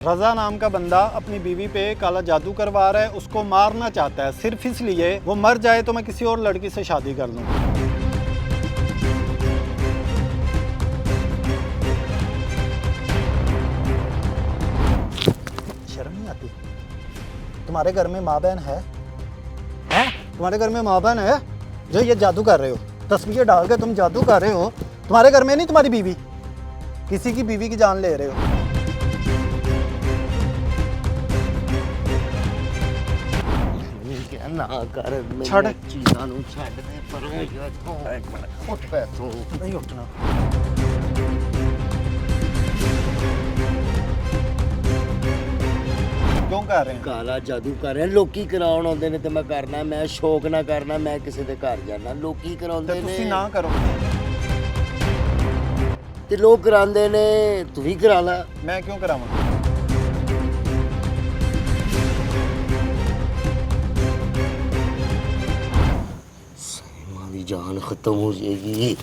रजा नाम का बंदा अपनी बीवी पे काला जादू करवा रहा है, उसको मारना चाहता है सिर्फ इसलिए वो मर जाए तो मैं किसी और लड़की से शादी कर लूँ। शर्म नहीं आती? तुम्हारे घर में माँ बहन है? तुम्हारे घर में माँ बहन है जो ये जादू कर रहे हो? तस्वीर डाल के तुम जादू कर रहे हो। तुम्हारे घर में नहीं तुम्हारी बीवी, किसी की बीवी की जान ले रहे हो। ना कर छड़ चीज़ां नूं छड्ड दे परों जो उठ पै तूं नहीं उठना। क्यों कर रहे हैं? काला जादू कर रहे लोकी कराउण आउंदे ने ते मैं करना, मैं शौक ना करना, मैं किसी दे घर जाना, लोकी कराउंदे तो ने तुसी ना करो। ते लोग करांदे ने, तू भी करा ला। मैं क्यों करावां? हमारी जान खत्म हो जाएगी।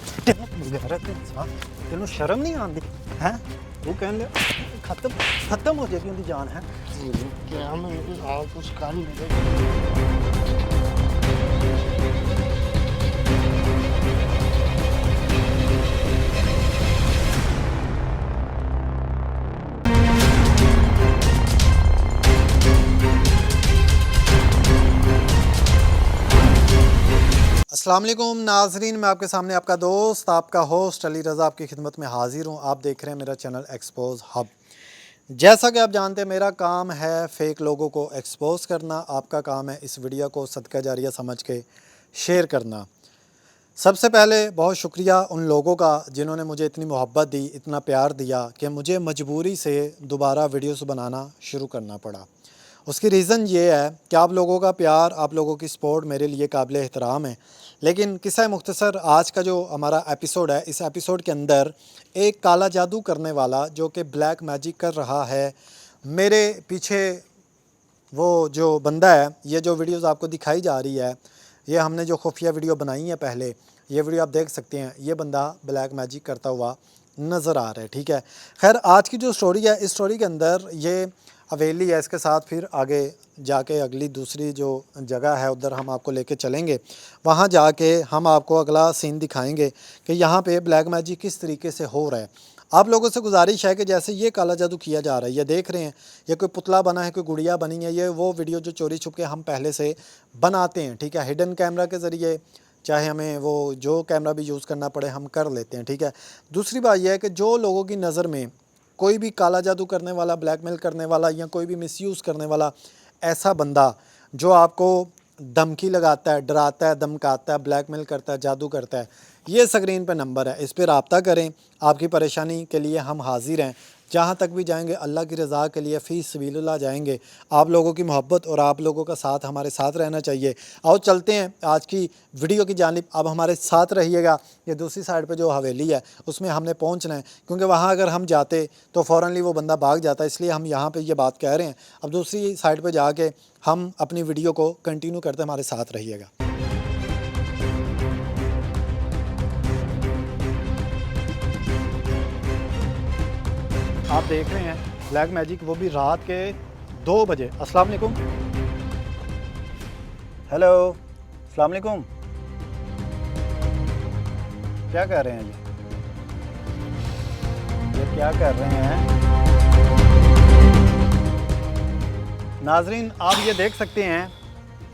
तेनों शर्म नहीं आती है? वो कहने खत्म हो जाएगी उनकी जान है। क्या मैं कुछ कर नहीं अस्सलाम वालेकुम नाजरीन, मैं आपके सामने आपका दोस्त आपका होस्ट अली रज़ा आपकी खिदमत में हाजिर हूँ। आप देख रहे हैं मेरा चैनल एक्सपोज हब। जैसा कि आप जानते हैं मेरा काम है फ़ेक लोगों को एक्सपोज करना, आपका काम है इस वीडियो को सदका जारिया समझ के शेयर करना। सबसे पहले बहुत शुक्रिया उन लोगों का जिन्होंने मुझे इतनी मोहब्बत दी, इतना प्यार दिया कि मुझे मजबूरी से दोबारा वीडियोस बनाना शुरू करना पड़ा। उसकी रीज़न ये है कि आप लोगों का प्यार, आप लोगों की सपोर्ट मेरे लिए काबिल एहतराम है। लेकिन किस्सा मुख्तसर आज का जो हमारा एपिसोड है, इस एपिसोड के अंदर एक काला जादू करने वाला जो कि ब्लैक मैजिक कर रहा है, मेरे पीछे वो जो बंदा है, ये जो वीडियोस आपको दिखाई जा रही है, ये हमने जो खुफिया वीडियो बनाई है पहले, ये वीडियो आप देख सकते हैं। ये बंदा ब्लैक मैजिक करता हुआ नज़र आ रहा है। ठीक है, खैर आज की जो स्टोरी है, इस स्टोरी के अंदर ये हवेली है, इसके साथ फिर आगे जाके अगली दूसरी जो जगह है उधर हम आपको लेके चलेंगे। वहाँ जाके हम आपको अगला सीन दिखाएंगे कि यहाँ पे ब्लैक मैजिक किस तरीके से हो रहा है। आप लोगों से गुजारिश है कि जैसे ये काला जादू किया जा रहा है, ये देख रहे हैं, ये कोई पुतला बना है, कोई गुड़िया बनी है, ये वो वीडियो जो चोरी छुप के हम पहले से बनाते हैं। ठीक है, हिडन कैमरा के ज़रिए, चाहे हमें वो जो कैमरा भी यूज़ करना पड़े हम कर लेते हैं। ठीक है, दूसरी बात यह है कि जो लोगों की नज़र में कोई भी काला जादू करने वाला, ब्लैकमेल करने वाला या कोई भी मिसयूज़ करने वाला ऐसा बंदा जो आपको धमकी लगाता है, डराता है, धमकाता है, ब्लैकमेल करता है, जादू करता है, ये स्क्रीन पे नंबर है, इस पर रब्ता करें। आपकी परेशानी के लिए हम हाजिर हैं। जहाँ तक भी जाएंगे अल्लाह की रज़ा के लिए फ़ी सबीलिल्लाह जाएंगे। आप लोगों की मोहब्बत और आप लोगों का साथ हमारे साथ रहना चाहिए। आओ चलते हैं आज की वीडियो की जानिब। अब हमारे साथ रहिएगा। ये दूसरी साइड पे जो हवेली है उसमें हमने पहुंचना है, क्योंकि वहाँ अगर हम जाते तो फ़ौरनली वो बंदा भाग जाता, इसलिए हम यहाँ पे ये बात कह रहे हैं। अब दूसरी साइड पे जाके हम अपनी वीडियो को कंटिन्यू करते, हमारे साथ रहिएगा। आप देख रहे हैं ब्लैक मैजिक, वो भी रात के 2 बजे। अस्सलाम वालेकुम। हेलो, अस्सलाम वालेकुम। क्या कर रहे हैं ये क्या कर रहे हैं? नाजरीन आप ये देख सकते हैं,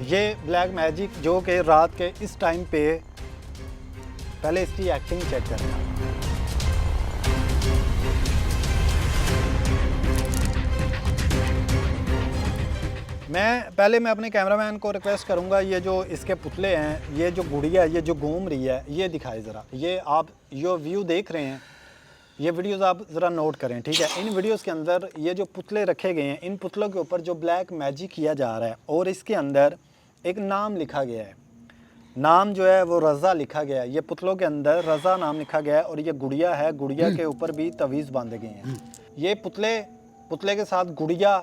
ये ब्लैक मैजिक जो कि रात के इस टाइम पे, पहले इसकी एक्टिंग चेक करें। मैं अपने कैमरामैन को रिक्वेस्ट करूंगा, ये जो इसके पुतले हैं, ये जो गुड़िया ये जो घूम रही है, ये दिखाए ज़रा। ये आप जो व्यू देख रहे हैं, ये वीडियोस आप ज़रा नोट करें। ठीक है, इन वीडियोस के अंदर ये जो पुतले रखे गए हैं, इन पुतलों के ऊपर जो ब्लैक मैजिक किया जा रहा है और इसके अंदर एक नाम लिखा गया है। नाम जो है वो रज़ा लिखा गया है। ये पुतलों के अंदर रज़ा नाम लिखा गया है और ये गुड़िया है, गुड़िया के ऊपर भी तवीज़ बांधे गए हैं। ये पुतले के साथ गुड़िया,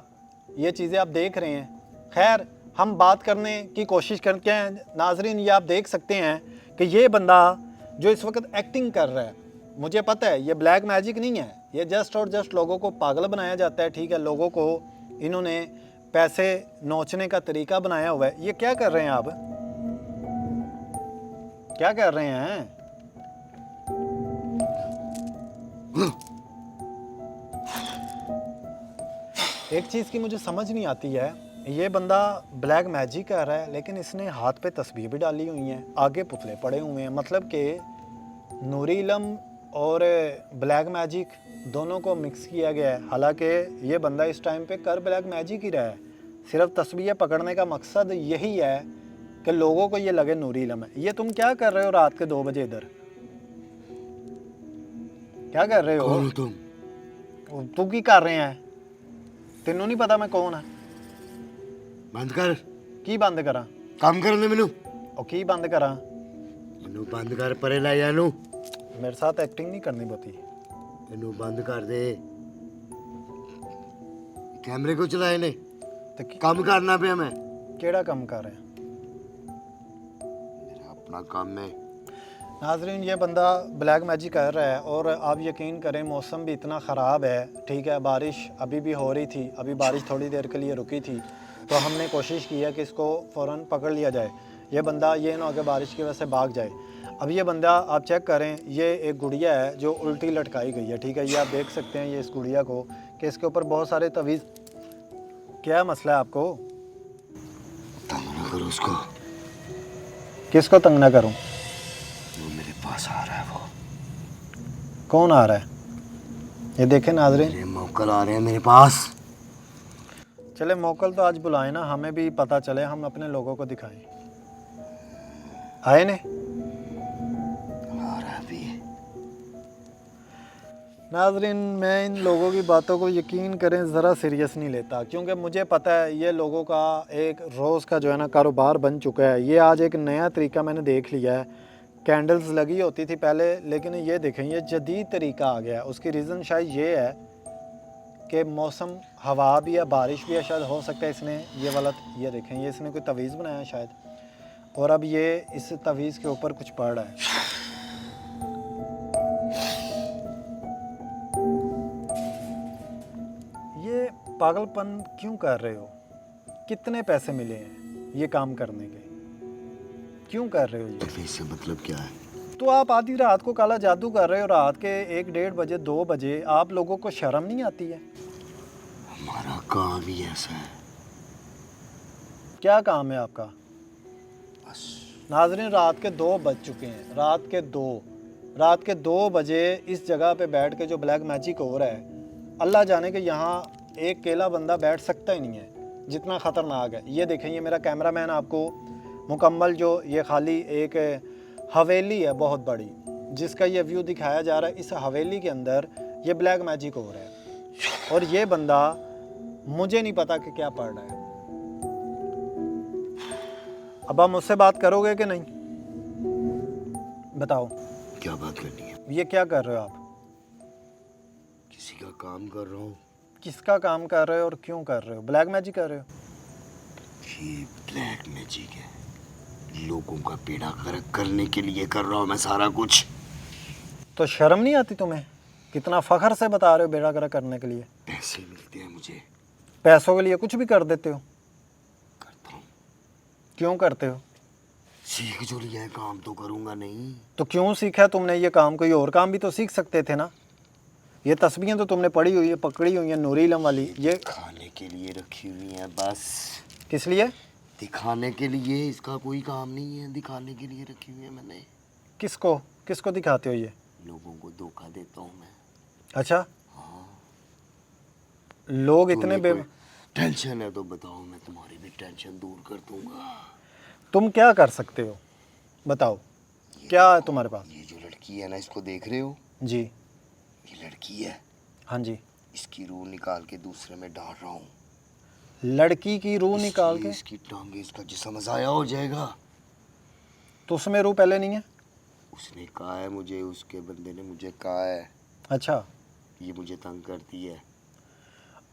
ये चीज़ें आप देख रहे हैं। खैर हम बात करने की कोशिश करते हैं। नाजरीन ये आप देख सकते हैं कि ये बंदा जो इस वक्त एक्टिंग कर रहा है, मुझे पता है ये ब्लैक मैजिक नहीं है, ये जस्ट और जस्ट लोगों को पागल बनाया जाता है, ठीक है। लोगों को इन्होंने पैसे नोचने का तरीका बनाया हुआ है। ये क्या कर रहे हैं आप, क्या कर रहे हैं? एक चीज़ की मुझे समझ नहीं आती है, ये बंदा ब्लैक मैजिक कर रहा है लेकिन इसने हाथ पे तस्बीह भी डाली हुई हैं, आगे पुतले पड़े हुए हैं। मतलब कि नूरी इल्म और ब्लैक मैजिक दोनों को मिक्स किया गया है। हालांकि ये बंदा इस टाइम पे कर ब्लैक मैजिक ही रहा है। सिर्फ तस्बीह पकड़ने का मकसद यही है कि लोगों को ये लगे नूरी इल्म है। ये तुम क्या कर रहे हो रात के 2 बजे इधर, क्या कर रहे हो? कौन हो तुम? तू की कर रहे हैं? तेनों नहीं पता मैं कौन है? बंद कर। की बंद करा? काम करने मैनू। और की बंद करा? मैनू बंद कर, परे ला जानू। मेरे साथ एक्टिंग नहीं करनी पड़ती। मैनू बंद कर दे। कैमरे को चलाए ने, तो काम करना पे मैं। केड़ा काम कर रहे हैं? मेरा अपना काम है। नाजरीन, ये बंदा ब्लैक मैजिक कर रहा है और आप यकीन करें मौसम भी इतना ख़राब है, ठीक है। बारिश अभी भी हो रही थी, अभी बारिश थोड़ी देर के लिए रुकी थी, तो हमने कोशिश की है कि इसको फ़ौरन पकड़ लिया जाए। ये बंदा ये ना हो कि बारिश की वजह से भाग जाए। अब ये बंदा आप चेक करें, ये एक गुड़िया है जो उल्टी लटकाई गई है, ठीक है। ये आप देख सकते हैं ये इस गुड़िया को कि इसके ऊपर बहुत सारे तवीज़। क्या मसला है आपको? तंग ना करो उसको। किसको तंग ना करूं? वो मेरे पास आ रहा है। वो कौन आ रहा है? ये देखें नाजरीन, मेरे मौकल आ रहे हैं मेरे पास। चले मौकल तो आज बुलाए ना, हमें भी पता चले, हम अपने लोगों को दिखाएं। आए ने आ रहा है अभी। नाजरीन, मैं इन लोगों की बातों को यकीन करें ज़रा सीरियस नहीं लेता, क्योंकि मुझे पता है ये लोगों का एक रोज़ का जो है ना कारोबार बन चुका है। ये आज एक नया तरीका मैंने देख लिया है। कैंडल्स लगी होती थी पहले, लेकिन ये देखें ये जदीद तरीका आ गया है। उसकी रीज़न शायद ये है कि मौसम हवा भी है, बारिश भी है, शायद हो सकता है इसने ये वाला, ये देखें ये इसने कोई तवीज़ बनाया है शायद, और अब ये इस तवीज़ के ऊपर कुछ पड़ रहा है। ये पागलपन क्यों कर रहे हो? कितने पैसे मिले हैं ये काम करने के? क्यों कर रहे हो ये? तो इससे मतलब क्या है? तो आप आधी रात को काला जादू कर रहे हो, रात के 1-1:30 बजे 2 बजे। आप लोगों को शर्म नहीं आती है? हमारा काम ही ऐसा है। क्या काम है आपका? बस नाजरीन, रात के 2 बज चुके हैं, रात के 2 बजे इस जगह पे बैठ के जो ब्लैक मैजिक हो रहा है, अल्लाह जाने कि यहाँ एक अकेला बंदा बैठ सकता ही नहीं है, जितना ख़तरनाक है। ये देखें, ये मेरा कैमरामैन आपको मुकम्मल जो ये खाली एक हवेली है बहुत बड़ी, जिसका ये व्यू दिखाया जा रहा है। इस हवेली के अंदर ये ब्लैक मैजिक हो रहा है और ये बंदा मुझे नहीं पता कि क्या पढ़ रहा है। अब आप मुझसे बात करोगे कि नहीं? बताओ क्या बात करनी है? ये क्या कर रहे हो आप? किसी का काम कर रहा हूँ। किसका काम कर रहे हो और क्यों कर रहे हो? ब्लैक मैजिक कर रहे हो? ये ब्लैक मैजिक है, लोगों का बेड़ा गर्क करने के लिए कर रहा हूँ मैं सारा कुछ। तो शर्म नहीं आती तुम्हें? कितना फखर से बता रहे हो बेड़ा गर्क करने के लिए। पैसे मिलते हैं मुझे, पैसों के लिए कुछ भी कर देते हो? करता हूँ। क्यों करते हो? सीख जो लिया है, काम तो करूँगा नहीं। तो क्यों सीखा तुमने ये काम? कोई और काम भी तो सीख सकते थे ना। ये तस्बीहें तो तुमने पढ़ी हुई है, पकड़ी हुई है नूरी इल्म वाली। ये खाने के लिए रखी हुई है बस। किस लिए? दिखाने के लिए, इसका कोई काम नहीं है। दिखाने के लिए रखी हुई है मैंने। किसको किसको दिखाते हो ये? लोगों को धोखा देता हूँ मैं। अच्छा, हाँ। लोग इतने तुम्हें कोई टेंशन है तो बताओ, मैं तुम्हारी भी टेंशन दूर कर दूंगा। तुम क्या कर सकते हो बताओ, क्या है तुम्हारे पास? ये जो लड़की है ना, इसको देख रहे हो? जी ये लड़की है। हाँ जी। इसकी रूह निकाल के दूसरे में डाल रहा हूँ। लड़की की रूह निकाल के? इसकी टांगे, इसका जिस्म ज़ाया हो जाएगा। तो उसमें रूह पहले नहीं है? उसने कहा है मुझे, उसके बंदे ने मुझे कहा है। अच्छा, ये मुझे तंग करती है।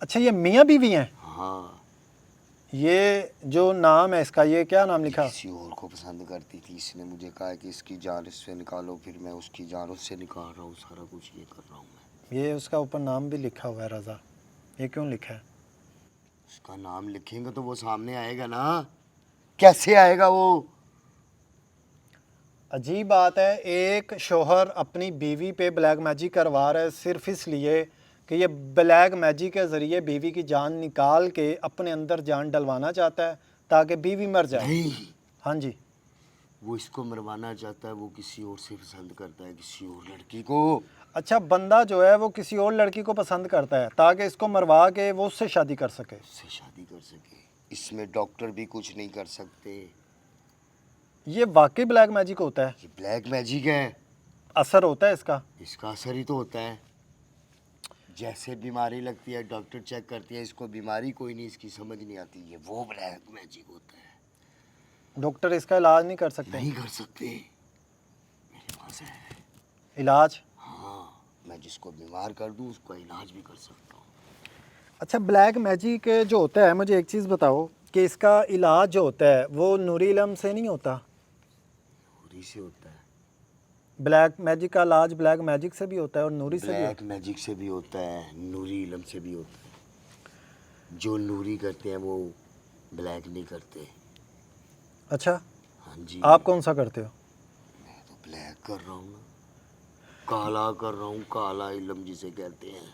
अच्छा ये मियाँ बीवी हैं? हाँ। ये जो नाम है इसका, ये क्या नाम लिखा? किसी और को पसंद करती थी। इसने मुझे कहा है कि इसकी जान इससे निकालो, फिर मैं उसकी जान उससे निकाल रहा हूँ। सारा कुछ ये कर रहा हूँ मैं। ये उसका ऊपर नाम भी लिखा हुआ है रज़ा, ये क्यों लिखा है? उसका नाम लिखेंगे तो वो सामने आएगा ना, कैसे आएगा वो? अजीब बात है, एक शोहर अपनी बीवी पे ब्लैक मैजिक करवा रहा है सिर्फ इसलिए कि ये ब्लैक मैजिक के ज़रिए बीवी की जान निकाल के अपने अंदर जान डलवाना चाहता है ताकि बीवी मर जाए। नहीं, हाँ जी। वो इसको मरवाना चाहता है, वो किसी और से पसंद करता है, किसी और लड़की को। अच्छा, बंदा जो है वो किसी और लड़की को पसंद करता है ताकि इसको मरवा के वो उससे शादी कर सके। उससे शादी कर सके। इसमें डॉक्टर भी कुछ नहीं कर सकते। ये वाकई ब्लैक मैजिक होता है? ये ब्लैक मैजिक है। असर होता है इसका? इसका असर ही तो होता है। जैसे बीमारी लगती है, डॉक्टर चेक करती है, इसको बीमारी कोई नहीं, इसकी समझ नहीं आती, ये वो ब्लैक मैजिक होता है। डॉक्टर इसका इलाज नहीं कर सकते? नहीं कर सकते, मेरे पास है इलाज? हाँ, मैं जिसको बीमार कर दूं उसका इलाज भी कर सकता हूँ। अच्छा, ब्लैक मैजिक जो होता है, मुझे एक चीज़ बताओ कि इसका इलाज जो होता है वो नूरी इल्म से नहीं होता? नूरी से होता है। ब्लैक मैजिक का इलाज ब्लैक मैजिक से भी होता है और नूरी से भी ब्लैक मैजिक से भी होता है, नूरी इल्म से भी होता है। जो नूरी करते हैं वो ब्लैक नहीं करते। अच्छा, हाँ जी। आप कौन सा करते हो? मैं तो ब्लैक कर रहा हूँ ना, काला कर रहा हूँ, काला इल्म जिसे कहते हैं।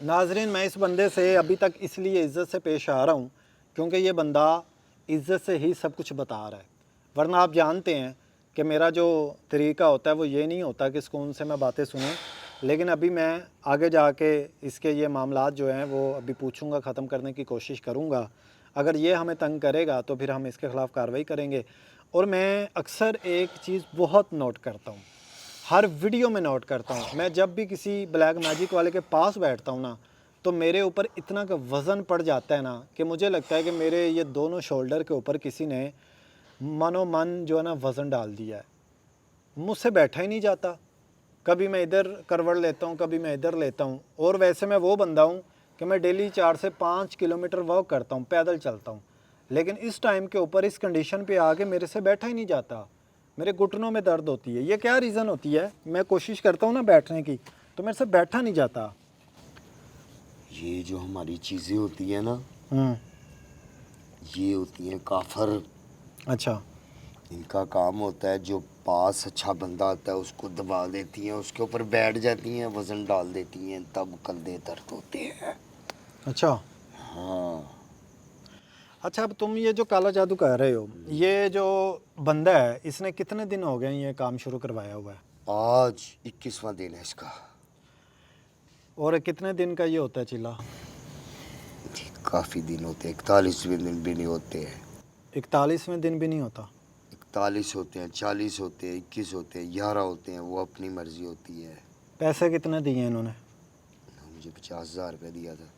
नाजरीन, मैं इस बंदे से अभी तक इसलिए इज़्ज़त से पेश आ रहा हूँ क्योंकि ये बंदा इज़्ज़त से ही सब कुछ बता रहा है, वरना आप जानते हैं कि मेरा जो तरीका होता है वो ये नहीं होता कि सुकून से मैं बातें सुनूं। लेकिन अभी मैं आगे जाके इसके ये मामलात जो हैं वो अभी पूछूंगा, ख़त्म करने की कोशिश करूंगा। अगर ये हमें तंग करेगा तो फिर हम इसके ख़िलाफ़ कार्रवाई करेंगे। और मैं अक्सर एक चीज़ बहुत नोट करता हूँ, हर वीडियो में नोट करता हूँ, मैं जब भी किसी ब्लैक मैजिक वाले के पास बैठता हूँ ना तो मेरे ऊपर इतना का वज़न पड़ जाता है ना कि मुझे लगता है कि मेरे ये दोनों शोल्डर के ऊपर किसी ने मनो मन जो है ना वज़न डाल दिया है। मुझसे बैठा ही नहीं जाता, कभी मैं इधर करवट लेता हूँ, कभी मैं इधर लेता हूँ। और वैसे मैं वो बंदा हूँ कि मैं डेली 4 से 5 किलोमीटर वॉक करता हूँ, पैदल चलता हूँ, लेकिन इस टाइम के ऊपर इस कंडीशन पे आके मेरे से बैठा ही नहीं जाता, मेरे घुटनों में दर्द होती है। ये क्या रीज़न होती है? मैं कोशिश करता हूँ ना बैठने की तो मेरे से बैठा नहीं जाता। ये जो हमारी चीज़ें होती हैं ना, हम्म। ये होती हैं काफर। अच्छा। इनका काम होता है जो पास अच्छा बंदा आता है उसको दबा देती हैं, उसके ऊपर बैठ जाती हैं, वज़न डाल देती हैं, तब कंधे दर्द होते हैं। अच्छा। हाँ। अच्छा, अब तुम ये जो काला जादू कह रहे हो, ये जो बंदा है इसने कितने दिन हो गए ये काम शुरू करवाया हुआ है? आज 21वां दिन है इसका। और कितने दिन का ये होता है चिल्ला? काफ़ी दिन होते हैं, 41वें दिन भी नहीं होते हैं। 41वें दिन भी नहीं होता? 41 होते हैं, 40 होते हैं, 21 होते हैं, 11 होते हैं, वो अपनी मर्जी होती है। पैसे कितने दिए इन्होंने? मुझे 50,000 रुपये दिया था।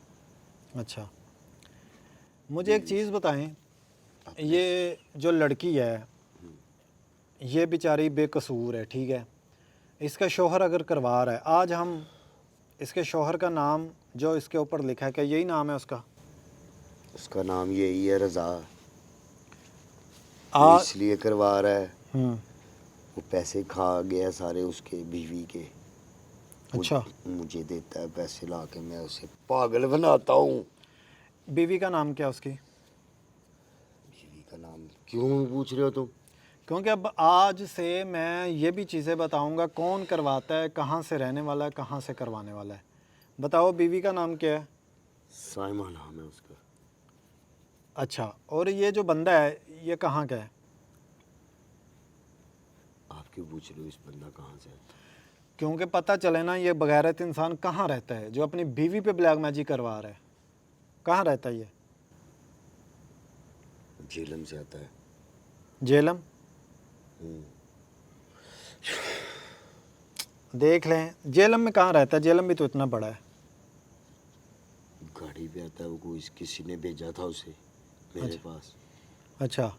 अच्छा, मुझे एक चीज़ बताएं, ये जो लड़की है ये बेचारी बेकसूर है, ठीक है, इसका शौहर अगर करवा रहा है, आज हम इसके शौहर का नाम जो इसके ऊपर लिखा है क्या यही नाम है उसका? उसका नाम यही है, रज़ा। वो इसलिए करवा रहा है, वो पैसे खा गया सारे उसके बीवी के। अच्छा। मुझे देता है पैसे ला के, मैं उसे पागल बनाता हूँ। बीवी का नाम क्या उसकी? बीवी का नाम क्यों पूछ रहे हो तुम? क्योंकि अब आज से मैं ये भी चीज़ें बताऊंगा कौन करवाता है, कहाँ से रहने वाला है, कहाँ से करवाने वाला है। बताओ, बीवी का नाम क्या है? साइमा नाम है उसका। अच्छा, और ये जो बंदा है ये कहाँ का है? आप क्यों पूछ रहे हो इस बंदा कहाँ से है? क्योंकि पता चले ना ये बगैरत इंसान कहाँ रहता है जो अपनी बीवी पे ब्लैक मैजिक करवा रहा है। कहाँ रहता है ये? झेलम से आता है। झेलम? देख लें, झेलम में कहाँ रहता है? झेलम भी तो इतना बड़ा है। गाड़ी पे आता है वो, कोई किसी ने भेजा था उसे मेरे पास। अच्छा।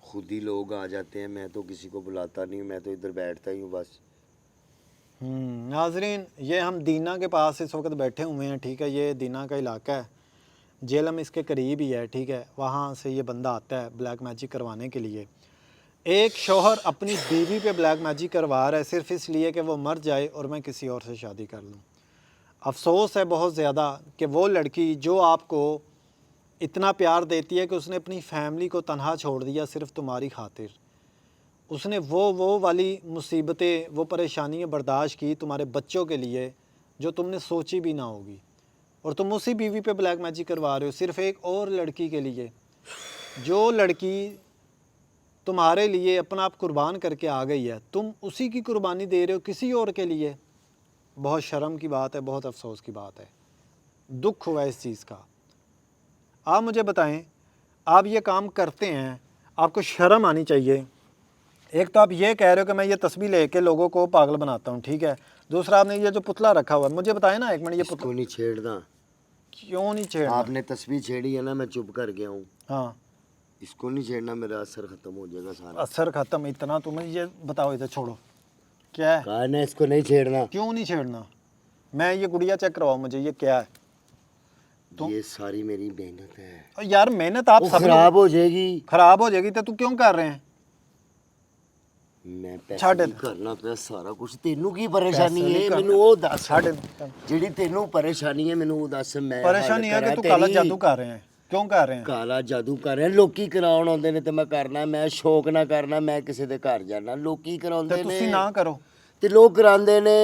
खुद ही लोग आ जाते हैं, मैं तो किसी को बुलाता नहीं हूँ, मैं तो इधर बैठता ही हूँ बस। नाजरीन, ये हम दीना के पास इस वक्त बैठे हुए हैं, ठीक है, ये दीना का इलाका है, झेलम इसके करीब ही है, ठीक है। वहाँ से ये बंदा आता है ब्लैक मैजिक करवाने के लिए। एक शौहर अपनी बीवी पे ब्लैक मैजिक करवा रहा है सिर्फ इसलिए कि वो मर जाए और मैं किसी और से शादी कर लूँ। अफसोस है बहुत ज़्यादा कि वो लड़की जो आपको इतना प्यार देती है कि उसने अपनी फैमिली को तन्हा छोड़ दिया सिर्फ तुम्हारी खातिर। उसने वो वाली मुसीबतें, वो परेशानियाँ बर्दाश्त की तुम्हारे बच्चों के लिए जो तुमने सोची भी ना होगी, और तुम उसी बीवी पे ब्लैक मैजिक करवा रहे हो सिर्फ एक और लड़की के लिए। जो लड़की तुम्हारे लिए अपना आप कुर्बान करके आ गई है, तुम उसी की कुर्बानी दे रहे हो किसी और के लिए। बहुत शर्म की बात है, बहुत अफसोस की बात है, दुख हुआ इस चीज़ का। आप मुझे बताएं, आप ये काम करते हैं, आपको शर्म आनी चाहिए। एक तो आप ये कह रहे हो कि मैं ये तस्वीर लेके लोगों को पागल बनाता हूँ, ठीक है। दूसरा, आपने ये जो पुतला रखा हुआ है, मुझे बताएं ना एक मिनट, ये पुतला इसको नहीं छेड़ना। क्यों नहीं छेड़ना? आपने तस्वीर छेड़ी है ना, मैं चुप कर गया हूँ। हाँ, इसको नहीं छेड़ना, मेरा असर खत्म हो जाएगा सारा। असर ख़त्म? इतना तुम्हें ये बताओ, इधर छोड़ो। क्या है? कहा ना इसको नहीं छेड़ना। क्यों नहीं छेड़ना? मैं ये गुड़िया चेक करवाओ मुझे, ये क्या है? ये सारी मेरी मेहनत है। और यार मेहनत आप सब खराब हो जाएगी। खराब हो जाएगी तो तू क्यों कर रहे हैं? मैं पैसे ਛੱਡ ਨਹੀਂ ਕਰਨਾ ਪਿਆ ਸਾਰਾ ਕੁਝ। ਤੈਨੂੰ ਕੀ ਪਰੇਸ਼ਾਨੀ ਪੈਸੇ ਨਹੀਂ ਹੈ ਕਰਨਾ। ਮੈਨੂੰ ਉਹ ਦੱਸ। ਛੱਡ। ਜਿਹੜੀ ਤੈਨੂੰ ਪਰੇਸ਼ਾਨੀ ਹੈ ਮੈਨੂੰ ਉਹ ਦੱਸ। ਮੈਂ परेशानी है कि तू काला जादू कर रहे हैं। क्यों कर रहे हैं? ਕਾਲਾ ਜਾਦੂ ਕਰ ਰਿਹਾ। ਲੋਕੀ ਕਰਾਉਣ ਆਉਂਦੇ ਨੇ ਤੇ ਮੈਂ ਕਰਨਾ। ਮੈਂ ਸ਼ੌਕ ਨਾ ਕਰਨਾ, ਮੈਂ ਕਿਸੇ ਦੇ ਘਰ ਜਾਣਾ। ਲੋਕੀ तो ਕਰਾਉਂਦੇ ਨੇ तुसी ना करो। ਤੇ ਲੋਕ ਕਰਾਉਂਦੇ ਨੇ,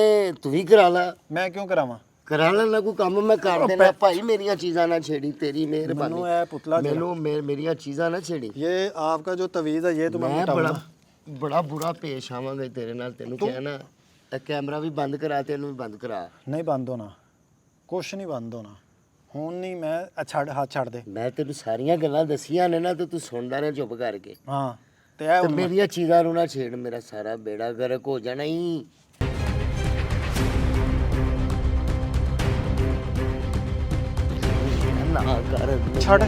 ਤੂੰ ਵੀ ਕਰਾ ਲੈ। मैं क्यों करावां? ਕਰਾ ਲੈਣਾ ਕੋਈ ਕੰਮ, ਮੈਂ ਕਰ ਦੇਣਾ। ਭਾਈ ਮੇਰੀਆਂ ਚੀਜ਼ਾਂ ਨਾ ਛੇੜੀ, ਤੇਰੀ मैनू ਮਿਹਰਬਾਨੀ। है पुतला ਮੈਨੂੰ ਮੇਰੀਆਂ ਚੀਜ਼ਾਂ ਨਾ ਛੇੜੀ। ये आपका जो तवीज़ है ये तो मैं ਮੈਂ मिटाऊंगा। ਬੜਾ ਬੁਰਾ ਪੇਸ਼ ਆਵਾਂਗਾ ਤੇਰੇ ਨਾਲ। ਤੈਨੂੰ ਕਿਹਾ ਨਾ, ਇਹ ਕੈਮਰਾ ਵੀ ਬੰਦ ਕਰਾ ਤੇ ਇਹਨੂੰ ਵੀ ਬੰਦ ਕਰਾ। नहीं बंद होना, कुछ नहीं बंद होना। ਹੁਣ ਨਹੀਂ ਮੈਂ ਛੱਡ, ਹੱਥ ਛੱਡ ਦੇ। ਮੈਂ ਤੈਨੂੰ ਸਾਰੀਆਂ ਗੱਲਾਂ ਦੱਸੀਆਂ ਨੇ ਨਾ ਤੇ ਤੂੰ ਸੁਣਦਾ ਰਹਿ ਚੁੱਪ ਕਰਕੇ। ਹਾਂ ਤੇ ਇਹ ਤੇ ਹੁਣ ਮੇਰੀਆਂ ਚੀਜ਼ਾਂ ਨੂੰ ਨਾ ਛੇੜ, ਮੇਰਾ ਸਾਰਾ ਬੇੜਾ ਗਰਕ ਹੋ ਜਾਣਾ ਹੀ। ਨਾ ਕਰ ਛੱਡ।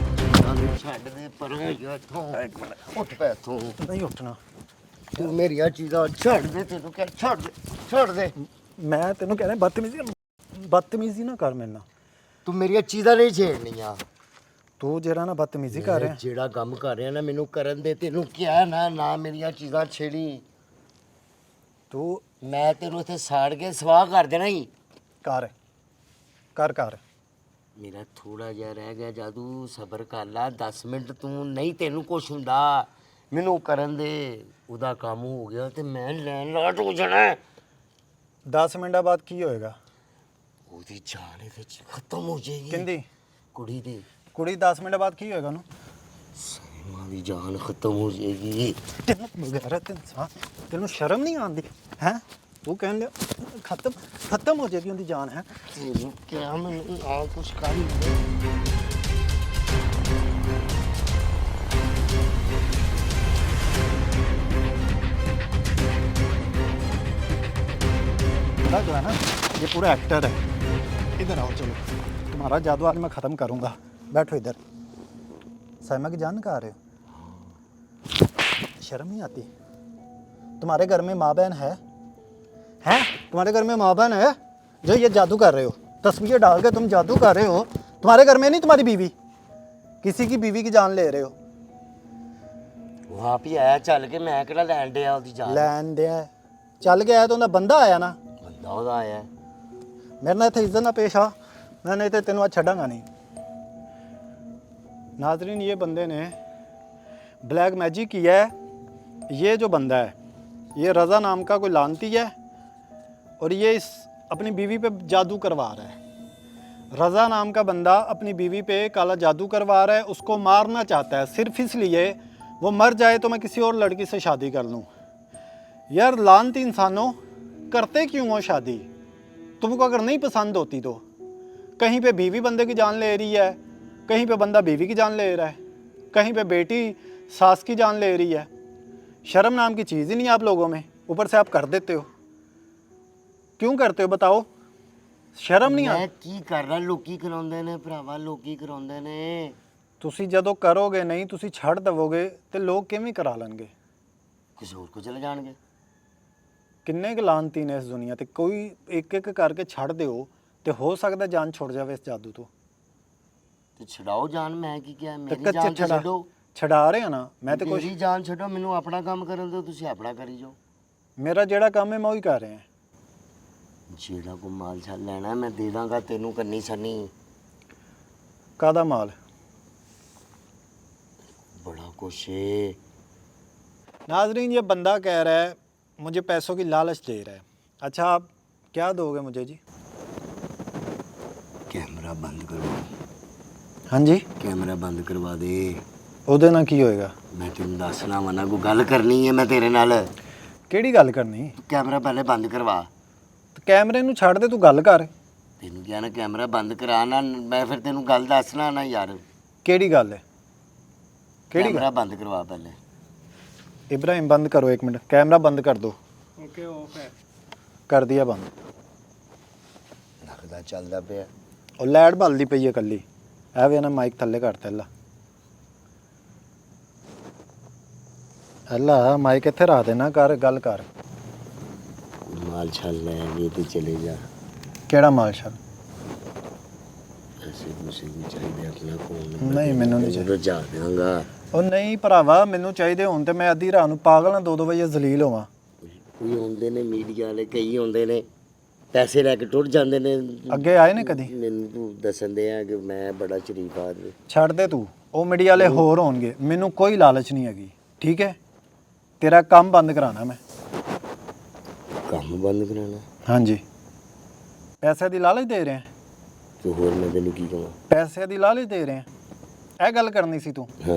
ਛੱਡ ਦੇ ਪਰਾਂ ਇੱਥੋਂ। ਉੱਠ ਪੈ ਇੱਥੋਂ। ਨਹੀਂ ਉੱਠਣਾ। ਤੂੰ ਮੇਰੀਆਂ ਚੀਜ਼ਾਂ ਛੱਡ ਦੇ। ਤੈਨੂੰ ਕਹਿ ਛੱਡ ਦੇ, ਛੱਡ ਦੇ। ਮੈਂ ਤੈਨੂੰ ਕਹਿ ਰਿਹਾ ਬਦਤਮੀਜ਼ੀ ਨਾ ਕਰ ਮੇਰੇ ਨਾਲ। ਤੂੰ ਮੇਰੀਆਂ ਚੀਜ਼ਾਂ ਨਹੀਂ ਛੇੜਨੀਆਂ। ਤੂੰ ਜਿਹੜਾ ਨਾ ਬਦਤਮੀਜ਼ੀ ਕਰ ਰਿਹਾ। ਜਿਹੜਾ ਕੰਮ ਕਰ ਰਿਹਾ ਨਾ ਮੈਨੂੰ ਕਰਨ ਦੇ। ਤੈਨੂੰ ਕਿਹਾ ਨਾ ਮੇਰੀਆਂ ਚੀਜ਼ਾਂ ਛੇੜੀ। ਤੂੰ ਮੈਂ ਤੈਨੂੰ ਇੱਥੇ ਸਾੜ ਕੇ ਸਵਾਹ ਕਰ ਦੇਣਾ ਹੀ। ਕਰ ਕਰ। ਮੇਰਾ ਥੋੜਾ ਜਿਹਾ ਰਹਿ ਗਿਆ ਜਾਦੂ, ਸਬਰ ਕਰ ਲਾ 10 ਮਿੰਟ ਤੂੰ। ਨਹੀਂ ਤੈਨੂੰ ਕੁਛ ਹੁੰਦਾ, ਮੈਨੂੰ ਕਰਨ ਦੇ। ਉਹਦਾ ਕੰਮ ਹੋ ਗਿਆ ਤੇ ਮੈਂ ਲੈਣ ਲਾਟ ਹੋ ਜਾਣਾ। 10 ਮਿੰਟਾਂ ਬਾਅਦ ਕੀ ਹੋਏਗਾ? ਉਹਦੀ ਜਾਨ ਇਹਦੇ ਚ ਖਤਮ ਹੋ ਜਾਏਗੀ। ਕਿੰਦੀ? ਕੁੜੀ ਦੀ। ਕੁੜੀ 10 ਮਿੰਟ ਬਾਅਦ ਕੀ ਹੋਏਗਾ ਉਹਨੂੰ? ਮਾਂ ਦੀ ਜਾਨ ਖਤਮ ਹੋ ਜਾਏਗੀ। ਤੈਨੂੰ ਬਗੈਰਤ ਇਨਸਾਨ, ਤੈਨੂੰ ਸ਼ਰਮ ਨਹੀਂ ਆਉਂਦੀ ਹੈ? ਉਹ ਕਹਿਣ ਲਿਆ ਖਤਮ ਹੋ ਜਾਏਗੀ ਉਹਦੀ ਜਾਨ ਹੈ। ਤੈਨੂੰ ਕਿਹਾ ਮੈਨੂੰ ਆ ਕੁਛ ਕਰ। जो है ना ये पूरा एक्टर है। इधर आओ, चलो तुम्हारा जादू आज मैं ख़त्म करूँगा। बैठो इधर। साइमा की जान कहाँ आ रहे हो? शर्म नहीं आती? तुम्हारे घर में माँ बहन है? तुम्हारे घर में माँ बहन है जो ये जादू कर रहे हो? तस्वीर डाल के तुम जादू कर रहे हो। तुम्हारे घर में नहीं तुम्हारी बीवी, किसी की बीवी की जान ले रहे हो। ਉਹ ਆਪ ਹੀ ਆਇਆ ਚੱਲ ਕੇ। ਮੈਂ ਕਿਹੜਾ ਲੈਣ ਡਿਆ ਉਹਦੀ ਜਾਨ। लैन दिया चल के आया तो उन्हें बंदा आया ना। ਬੰਦਾ ਉਹਦਾ ਆਇਆ। मेरे ना इतने इज्जत ना पेश आ, मैं नहीं तो तेनों आज छड़ांगा नहीं। नाजरीन, ये बंदे ने ब्लैक मैजिक किया है। ये जो बंदा है ये रज़ा नाम का कोई लानती है और ये इस अपनी बीवी पे जादू करवा रहा है। रज़ा नाम का बंदा अपनी बीवी पे काला जादू करवा रहा है, उसको मारना चाहता है सिर्फ इसलिए वो मर जाए तो मैं किसी और लड़की से शादी कर लूँ। यार लानती इंसानों, करते क्यों हो शादी? तुमको अगर नहीं पसंद होती तो कहीं पे बीवी बंदे की जान ले रही है, कहीं पे बंदा बीवी की जान ले रहा है, कहीं पे बेटी सास की जान ले रही है। शर्म नाम की चीज़ ही नहीं आप लोगों में, ऊपर से आप कर देते हो। क्यों करते हो बताओ? शर्म नहीं ਮੈਂ आती? ਕੀ ਕਰਨਾ? ਲੋਕੀ ਕਰਾਉਂਦੇ ਨੇ ਭਰਾਵਾ, ਲੋਕੀ ਕਰਾਉਂਦੇ ਨੇ। ਤੁਸੀਂ ਜਦੋਂ ਕਰੋਗੇ ਨਹੀਂ, ਤੁਸੀਂ ਛੱਡ ਦਵੋਗੇ ਤੇ ਲੋਕ ਕਿਵੇਂ ਕਰਾ ਲੈਣਗੇ? ਕਿਸੇ ਹੋਰ ਕੋ ਚਲੇ ਜਾਣਗੇ। ਕਿੰਨੇ ਕੁ ਲਾਨਤੀ ਨੇ ਇਸ ਦੁਨੀਆ ਤੇ, ਕੋਈ ਇੱਕ ਇੱਕ ਕਰਕੇ ਛੱਡ ਦਿਓ ਤੇ ਹੋ ਸਕਦਾ ਜਾਨ ਛੁੱਟ ਜਾਵੇ ਇਸ ਜਾਦੂ ਤੋਂ। ਤੇ ਛਡਾਓ ਜਾਨ। ਮੈਂ ਕੀ ਕਿਹਾ? ਤੇ ਮੇਰੀ ਕੱਚੇ ਜਾਨ ਤੇ ਛੜਾ ਛੱਡੋ। ਛਡਾ ਰਹੇ ਆ ਨਾ ਮੈਂ ਤੇ ਕੁਛ ਮੇਰੀ ਜਾਨ ਛੱਡੋ, ਮੈਨੂੰ ਆਪਣਾ ਕੰਮ ਕਰਨ ਦਿਓ, ਤੁਸੀਂ ਆਪਣਾ ਕਰੀ ਜਾਓ। ਮੇਰਾ ਜਿਹੜਾ ਕੰਮ ਹੈ ਮੈਂ ਉਹੀ ਕਰ ਰਿਹਾ। ਜਿਹੜਾ ਕੋ ਮਾਲ ਛੱਡ ਲੈਣਾ ਮੈਂ ਦੇ ਦਾਂਗਾ ਤੈਨੂੰ ਕੰਨੀ ਸੰਨੀ। ਕਾਹਦਾ ਮਾਲ? बड़ा कुछ है। नाजरीन, ये बंदा कह रहा है मुझे पैसों की लालच दे रहा है। अच्छा, आप क्या दोगे मुझे जी? कैमरा बंद करवा। हाँ जी, कैमरा बंद करवा दे। ਉਹਦੇ ਨਾਲ ਕੀ ਹੋਏਗਾ? मैं तेन दसना वा ना, कोई गल करनी है मैं तेरे नाल। ਕਿਹੜੀ ਗੱਲ ਕਰਨੀ? कैमरा पहले बंद करवा। ਤੇ ਕੈਮਰੇ ਨੂੰ ਛੱਡ ਦੇ, ਤੂੰ ਗੱਲ ਕਰ। तेन क्या ना कैमरा बंद करा ना, मैं फिर तेन गल दसना ना यार। ਕਿਹੜੀ ਗੱਲ ਹੈ? ਕਿਹੜੀ कैमरा बंद करवा पहले। इब्राहिम बंद करो, एक मिनट, कैमरा बंद कर दो। ओके ऑफ है। कर दिया बंद। लगदा चलदा पिया। ਉਹ ਲਾਈਟ ਬਲਦੀ ਪਈ ਹੈ ਕੱਲੀ। ਐ ਵੇ ਨਾ ਮਾਈਕ ਥੱਲੇ ਕਰਤਾ ਅੱਲਾ। ਅੱਲਾ ਮਾਈਕ ਇੱਥੇ ਰੱਖ ਦੇਣਾ, ਕਰ ਗੱਲ ਕਰ। माल छल ले ये तो चले जा। ਕਿਹੜਾ ਮਾਲ ਸ਼ਾਲ? ऐसे मुझे भी चाहिए अपना फोन। ਨਹੀਂ ਮੈਨੂੰ ਨਹੀਂ ਜਦੋਂ ਜਾ ਦਿਆਂਗਾ। ਉਹ ਨਹੀਂ ਭਰਾਵਾ, ਮੈਨੂੰ ਚਾਹੀਦੇ ਹੁਣ ਤੇ ਮੈਂ ਅੱਧੀ ਰਾਤ ਨੂੰ ਪਾਗਲ ਨਾ 2-2 ਵਜੇ ਜ਼ਲੀਲ ਹੋਵਾਂ। ਕੋਈ ਆਉਂਦੇ ਨੇ ਮੀਡੀਆ ਵਾਲੇ, ਕਈ ਆਉਂਦੇ ਨੇ ਪੈਸੇ ਲੈ ਕੇ ਟੁੱਟ ਜਾਂਦੇ ਨੇ। ਅੱਗੇ ਆਏ ਨੇ ਕਦੀ? ਮੈਨੂੰ ਤੂੰ ਦੱਸਣ ਦੇ ਆ ਕਿ ਮੈਂ ਬੜਾ ਸ਼ਰੀਫ ਆਦਮੀ। ਛੱਡ ਦੇ ਤੂੰ, ਉਹ ਮੀਡੀਆ ਵਾਲੇ ਹੋਰ ਹੋਣਗੇ, ਮੈਨੂੰ ਕੋਈ ਲਾਲਚ ਨਹੀਂ ਹੈਗੀ, ਠੀਕ ਹੈ? ਤੇਰਾ ਕੰਮ ਬੰਦ ਕਰਾਣਾ ਮੈਂ। ਕੰਮ ਬੰਦ ਕਰਾਉਣਾ? ਹਾਂਜੀ। ਪੈਸੇ ਦੀ ਲਾਲਚ ਦੇ ਰਹੇ ਆ? ਤੇ ਹੋਰ ਮੈਂ ਤੈਨੂੰ ਕੀ ਕਹਾਂ? ਪੈਸੇ ਦੀ ਲਾਲਚ ਦੇ ਰਹੇ ਆ, ਇਹ ਗੱਲ ਕਰਨੀ ਸੀ ਤੂੰ। ਹਾਂ